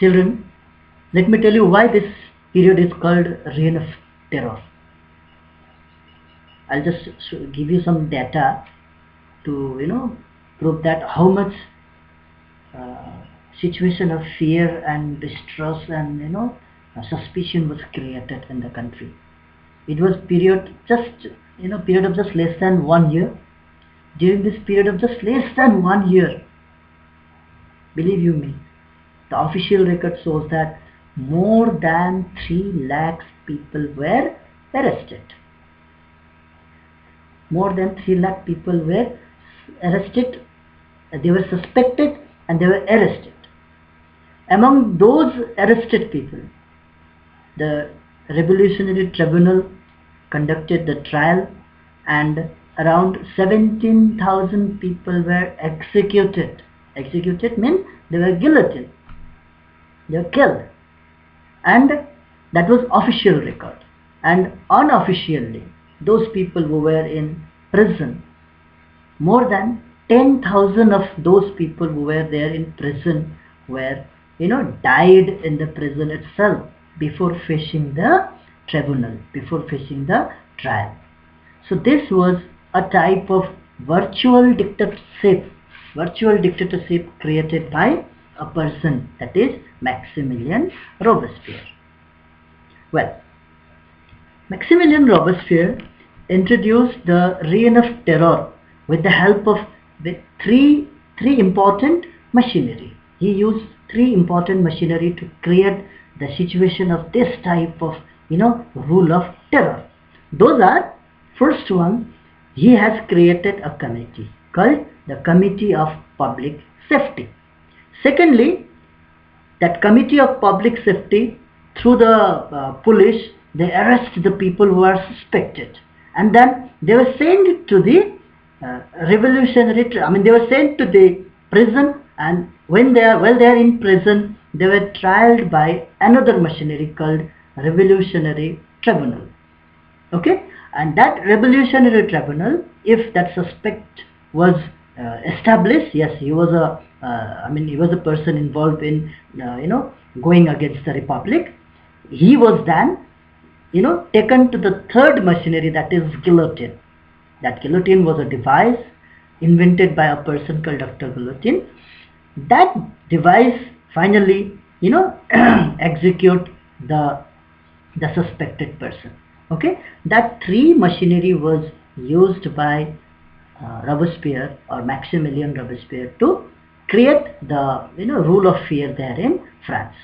Children, let me tell you why this period is called Reign of Terror. I'll just give you some data to prove that how much situation of fear and distrust and suspicion was created in the country. It was period of just less than 1 year. During this period of just less than 1 year, believe you me, the official record shows that more than 3 lakhs people were arrested. More than 3 lakh people were arrested, they were suspected and they were arrested. Among those arrested people, the Revolutionary Tribunal conducted the trial and around 17,000 people were executed. Executed means they were guillotined. They were killed. And that was official record. And unofficially, those people who were in prison, more than 10,000 of those people who were there in prison were died in the prison itself before facing the tribunal, before facing the trial. So this was a type of virtual dictatorship created by a person, that is Maximilien Robespierre. Well, Maximilien Robespierre introduced the Reign of Terror with the help of the three important machinery. He used 3 important machinery to create the situation of this type of rule of terror. Those are, first one, he has created a committee called the Committee of Public Safety. Secondly, that Committee of Public Safety, through the police, they arrest the people who are suspected, and then they were sent to the they were sent to the prison, and while they are in prison, they were tried by another machinery called Revolutionary Tribunal. Okay, and that Revolutionary Tribunal, if that suspect was established, yes, he was a person involved in going against the Republic, he was then taken to the third machinery, that is guillotine. That guillotine was a device invented by a person called Dr. Guillotine. That device finally execute the suspected person. Okay, that 3 machinery was used by Robespierre or Maximilien Robespierre to create the rule of fear there in France.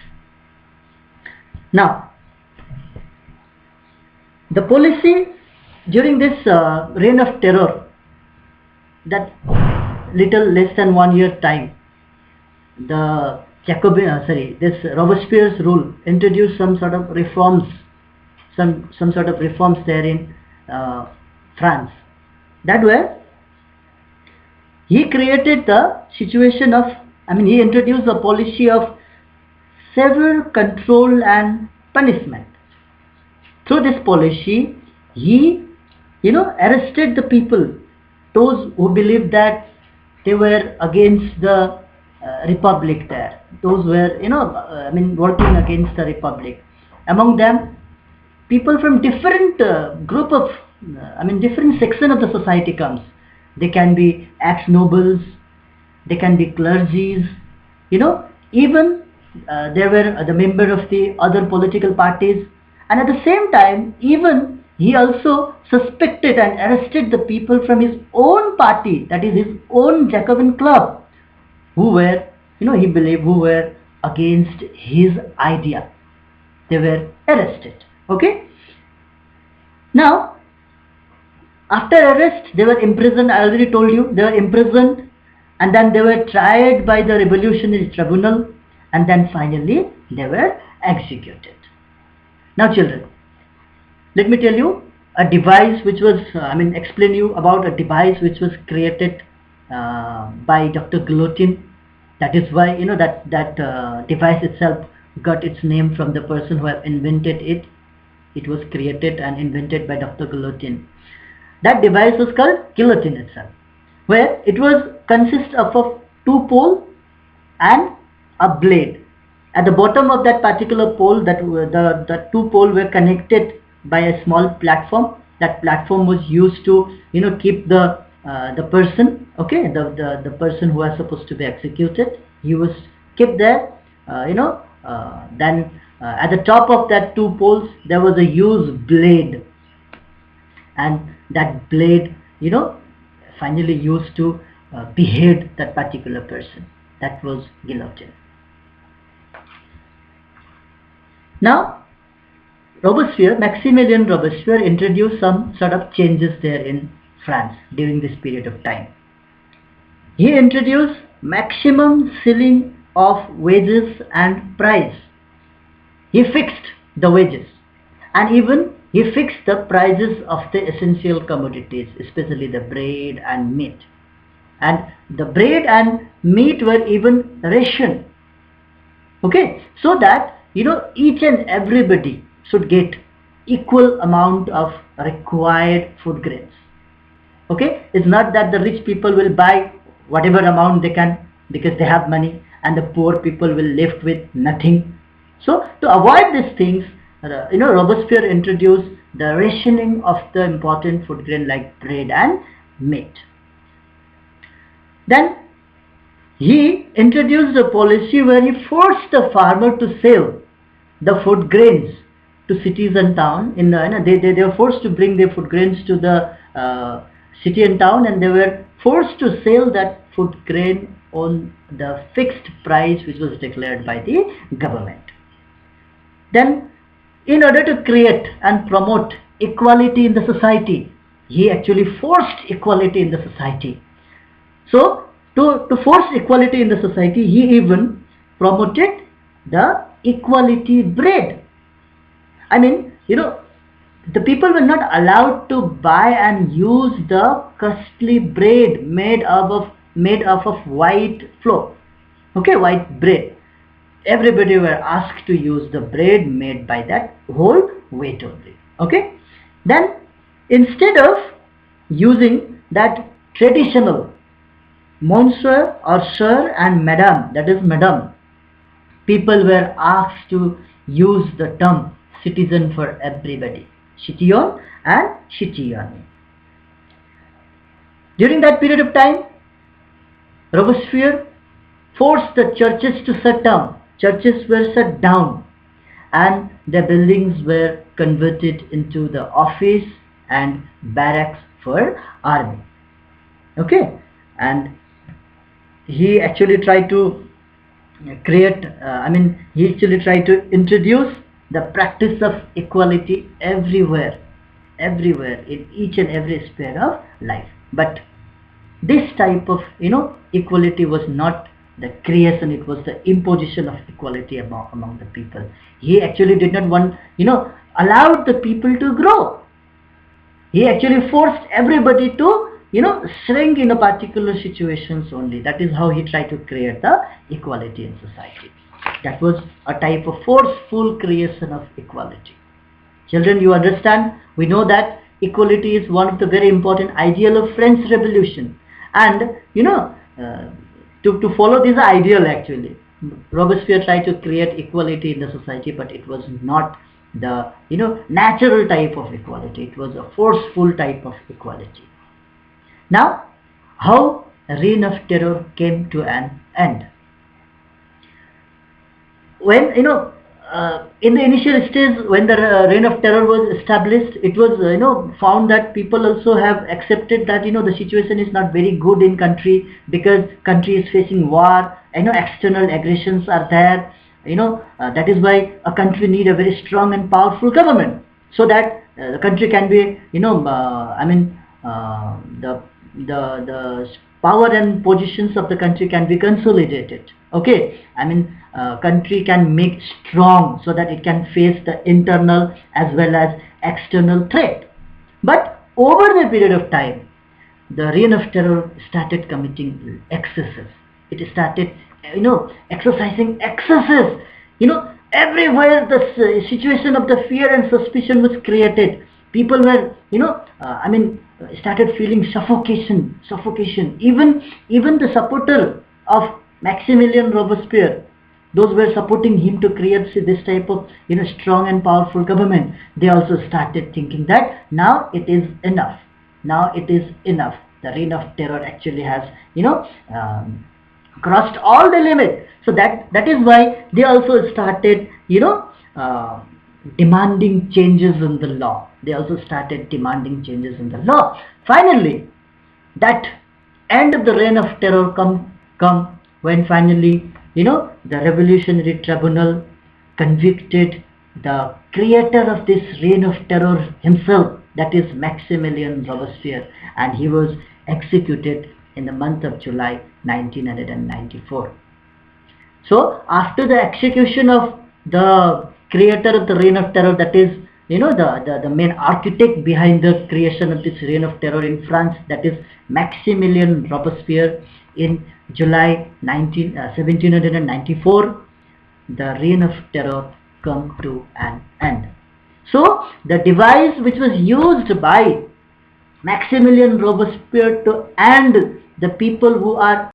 Now, the policy during this reign of terror, that little less than 1 year time, the this Robespierre's rule introduced some sort of reforms, some sort of reforms there in France. That way, he created the situation of, he introduced a policy of severe control and punishment. Through this policy, he, arrested the people, those who believed that they were against the Republic there, those were, working against the Republic. Among them, people from different group of, different section of the society comes. They can be ex-nobles, they can be clergies, even there were the member of the other political parties, and at the same time, even he also suspected and arrested the people from his own party, that is his own Jacobin club, who were, he believed, who were against his idea. They were arrested. Okay? Now, after arrest, they were imprisoned. I already told you, they were imprisoned, and then they were tried by the Revolutionary Tribunal, and then finally they were executed. Now children, let me tell you a device which was, explain you about a device which was created by Dr. Guillotine. That is why, that device itself got its name from the person who have invented it. It was created and invented by Dr. Guillotine. That device was called guillotine itself, where it was consists of a 2 pole and a blade, At the bottom of that particular pole, the two poles were connected by a small platform. That platform was used to keep the person, okay, the person who was supposed to be executed. He was kept there. Then at the top of that two poles there was a huge blade, and that blade finally used to behead that particular person. That was guillotine. Now Maximilian Robespierre introduced some sort of changes there in France during this period of time. He introduced maximum ceiling of wages and price. He fixed the wages, and even he fixed the prices of the essential commodities, especially the bread and meat. And the bread and meat were even rationed. Okay, so that each and everybody should get equal amount of required food grains. Okay, it's not that the rich people will buy whatever amount they can because they have money, and the poor people will left with nothing. So to avoid these things, Robespierre introduced the rationing of the important food grain like bread and meat. Then he introduced a policy where he forced the farmer to sell the food grains to cities and town. They were forced to bring their food grains to the city and town, and they were forced to sell that food grain on the fixed price which was declared by the government. Then, in order to create and promote equality in the society, he actually forced equality in the society. So, to force equality in the society, he even promoted the equality bread. I mean, the people were not allowed to buy and use the costly bread made up of white flour, okay, white bread. Everybody were asked to use the bread made by that whole wheat only. Okay. Then instead of using that traditional monsieur or sir and madame, that is madame, people were asked to use the term citizen for everybody, citoyen and citoyenne. During that period of time, Robespierre forced the churches to shut down. Churches were shut down, and the buildings were converted into the office and barracks for army. Okay, and he actually tried to introduce the practice of equality everywhere in each and every sphere of life. But this type of equality was not the creation, it was the imposition of equality among the people. He actually did not want allowed the people to grow. He actually forced everybody to shrink in a particular situations only. That is how he tried to create the equality in society. That was a type of forceful creation of equality. Children, you understand, we know that equality is one of the very important ideal of French Revolution, and to follow this ideal, actually Robespierre tried to create equality in the society, but it was not the natural type of equality. It was a forceful type of equality. Now, how Reign of Terror came to an end? When in the initial stage, when the Reign of Terror was established, it was found that people also have accepted that the situation is not very good in country, because country is facing war, external aggressions are there, that is why a country need a very strong and powerful government, so that the country can be the power and positions of the country can be consolidated. Okay, country can make strong so that it can face the internal as well as external threat. But over the period of time, the Reign of Terror started committing excesses. It started exercising excesses. Everywhere the situation of the fear and suspicion was created. People were started feeling suffocation. Even the supporter of Maximilian Robespierre, those were supporting him to create this type of strong and powerful government, they also started thinking that now it is enough. Now it is enough. The reign of terror actually has crossed all the limit. So that is why they also started demanding changes in the law. They also started demanding changes in the law. Finally, that end of the reign of terror come when finally the revolutionary tribunal convicted the creator of this reign of terror himself, that is Maximilian Robespierre, and he was executed in the month of July 1994. So after the execution of the creator of the reign of terror, that is the main architect behind the creation of this reign of terror in France, that is Maximilian Robespierre, in July 1794, the reign of terror come to an end. So the device which was used by Maximilian Robespierre to end the people who are